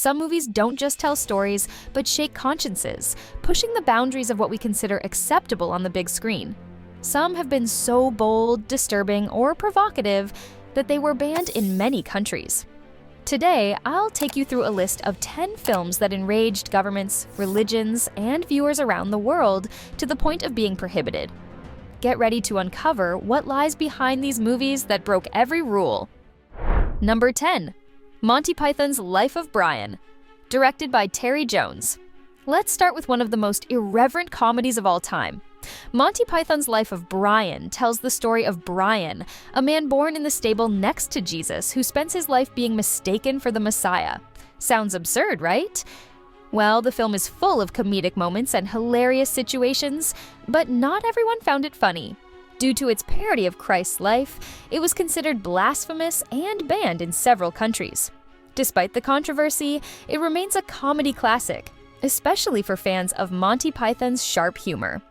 Some movies don't just tell stories, but shake consciences, pushing the boundaries of what we consider acceptable on the big screen. Some have been so bold, disturbing, or provocative that they were banned in many countries. Today, I'll take you through a list of 10 films that enraged governments, religions, and viewers around the world to the point of being prohibited. Get ready to uncover what lies behind these movies that broke every rule. Number 10. Monty Python's Life of Brian, directed by Terry Jones. Let's start with one of the most irreverent comedies of all time. Monty Python's Life of Brian tells the story of Brian, a man born in the stable next to Jesus who spends his life being mistaken for the Messiah. Sounds absurd, right? Well, the film is full of comedic moments and hilarious situations, but not everyone found it funny. Due to its parody of Christ's life, it was considered blasphemous and banned in several countries. Despite the controversy, it remains a comedy classic, especially for fans of Monty Python's sharp humor.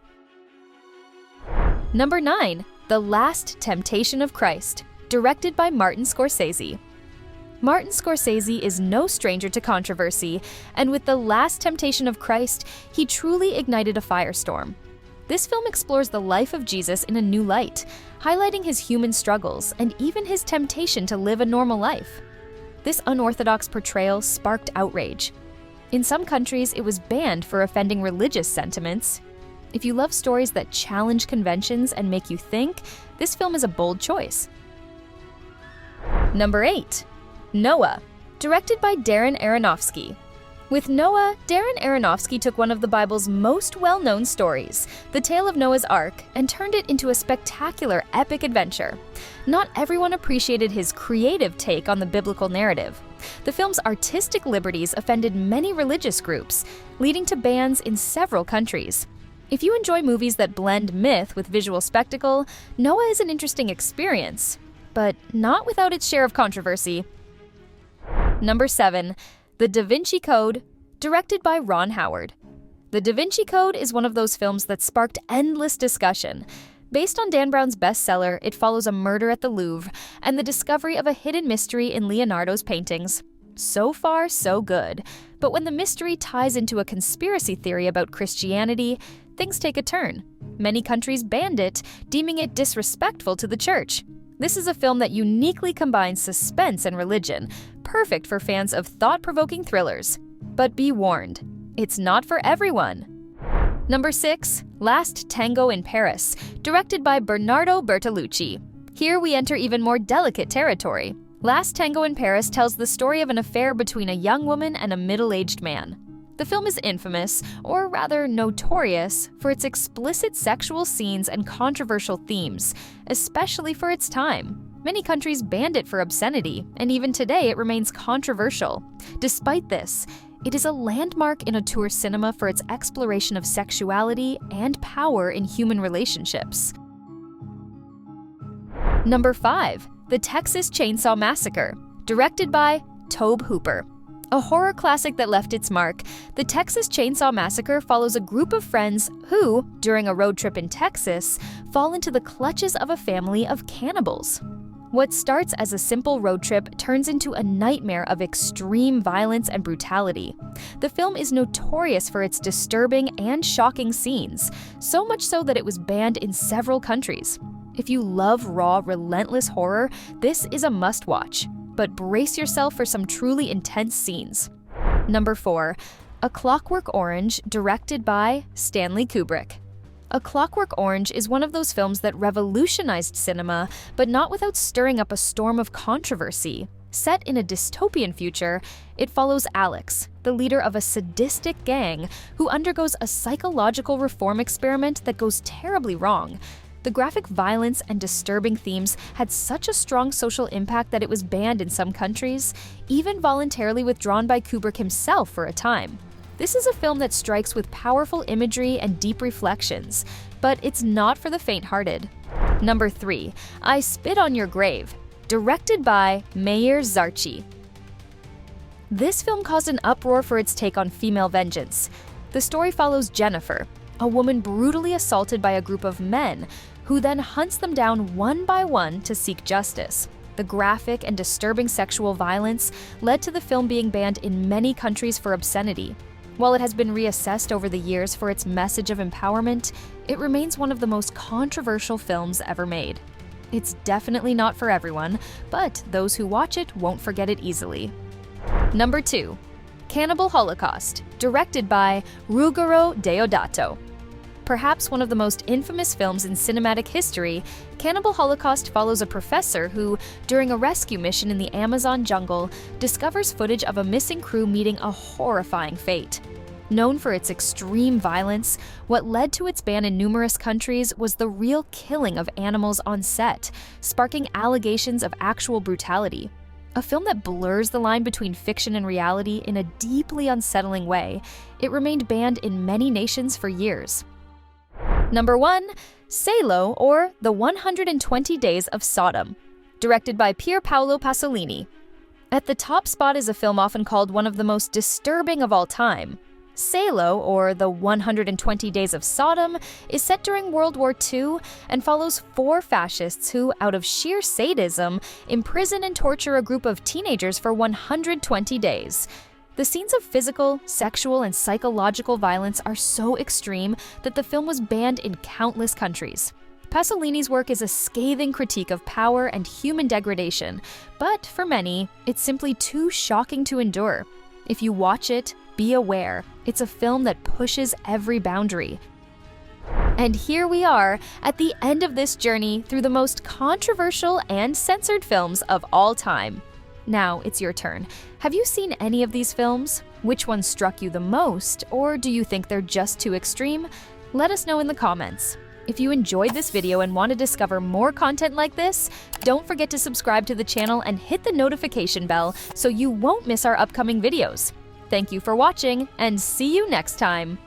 Number 9. The Last Temptation of Christ, directed by Martin Scorsese. Martin Scorsese is no stranger to controversy, and with The Last Temptation of Christ, he truly ignited a firestorm. This film explores the life of Jesus in a new light, highlighting his human struggles and even his temptation to live a normal life. This unorthodox portrayal sparked outrage. In some countries, it was banned for offending religious sentiments. If you love stories that challenge conventions and make you think, this film is a bold choice. Number 8. Noah, directed by Darren Aronofsky. With Noah, Darren Aronofsky took one of the Bible's most well-known stories, the tale of Noah's Ark, and turned it into a spectacular epic adventure. Not everyone appreciated his creative take on the biblical narrative. The film's artistic liberties offended many religious groups, leading to bans in several countries. If you enjoy movies that blend myth with visual spectacle, Noah is an interesting experience, but not without its share of controversy. Number 7. The Da Vinci Code, directed by Ron Howard. The Da Vinci Code is one of those films that sparked endless discussion. Based on Dan Brown's bestseller, it follows a murder at the Louvre and the discovery of a hidden mystery in Leonardo's paintings. So far, so good. But when the mystery ties into a conspiracy theory about Christianity, things take a turn. Many countries banned it, deeming it disrespectful to the church. This is a film that uniquely combines suspense and religion, perfect for fans of thought-provoking thrillers. But be warned, it's not for everyone. Number 6. Last Tango in Paris, directed by Bernardo Bertolucci. Here we enter even more delicate territory. Last Tango in Paris tells the story of an affair between a young woman and a middle-aged man. The film is infamous, or rather notorious, for its explicit sexual scenes and controversial themes, especially for its time. Many countries banned it for obscenity, and even today it remains controversial. Despite this, it is a landmark in auteur cinema for its exploration of sexuality and power in human relationships. Number 5. The Texas Chainsaw Massacre, directed by Tobe Hooper. A horror classic that left its mark, The Texas Chainsaw Massacre follows a group of friends who, during a road trip in Texas, fall into the clutches of a family of cannibals. What starts as a simple road trip turns into a nightmare of extreme violence and brutality. The film is notorious for its disturbing and shocking scenes, so much so that it was banned in several countries. If you love raw, relentless horror, this is a must-watch. But brace yourself for some truly intense scenes. Number 4. A Clockwork Orange, directed by Stanley Kubrick. A Clockwork Orange is one of those films that revolutionized cinema, but not without stirring up a storm of controversy. Set in a dystopian future, it follows Alex, the leader of a sadistic gang who undergoes a psychological reform experiment that goes terribly wrong. The graphic violence and disturbing themes had such a strong social impact that it was banned in some countries, even voluntarily withdrawn by Kubrick himself for a time. This is a film that strikes with powerful imagery and deep reflections, but it's not for the faint-hearted. Number 3. I Spit on Your Grave, directed by Meir Zarchi. This film caused an uproar for its take on female vengeance. The story follows Jennifer, a woman brutally assaulted by a group of men, who then hunts them down one by one to seek justice. The graphic and disturbing sexual violence led to the film being banned in many countries for obscenity. While it has been reassessed over the years for its message of empowerment, it remains one of the most controversial films ever made. It's definitely not for everyone, but those who watch it won't forget it easily. Number 2. Cannibal Holocaust, directed by Ruggero Deodato. Perhaps one of the most infamous films in cinematic history, Cannibal Holocaust follows a professor who, during a rescue mission in the Amazon jungle, discovers footage of a missing crew meeting a horrifying fate. Known for its extreme violence, what led to its ban in numerous countries was the real killing of animals on set, sparking allegations of actual brutality. A film that blurs the line between fiction and reality in a deeply unsettling way, it remained banned in many nations for years. Number 1. Salo, or The 120 Days of Sodom, directed by Pier Paolo Pasolini. At the top spot is a film often called one of the most disturbing of all time. Salo, or The 120 Days of Sodom, is set during World War II and follows 4 fascists who, out of sheer sadism, imprison and torture a group of teenagers for 120 days. The scenes of physical, sexual, and psychological violence are so extreme that the film was banned in countless countries. Pasolini's work is a scathing critique of power and human degradation, but for many, it's simply too shocking to endure. If you watch it, be aware, it's a film that pushes every boundary. And here we are, at the end of this journey through the most controversial and censored films of all time. Now it's your turn. Have you seen any of these films? Which one struck you the most, or do you think they're just too extreme? Let us know in the comments. If you enjoyed this video and want to discover more content like this, don't forget to subscribe to the channel and hit the notification bell so you won't miss our upcoming videos. Thank you for watching, and see you next time!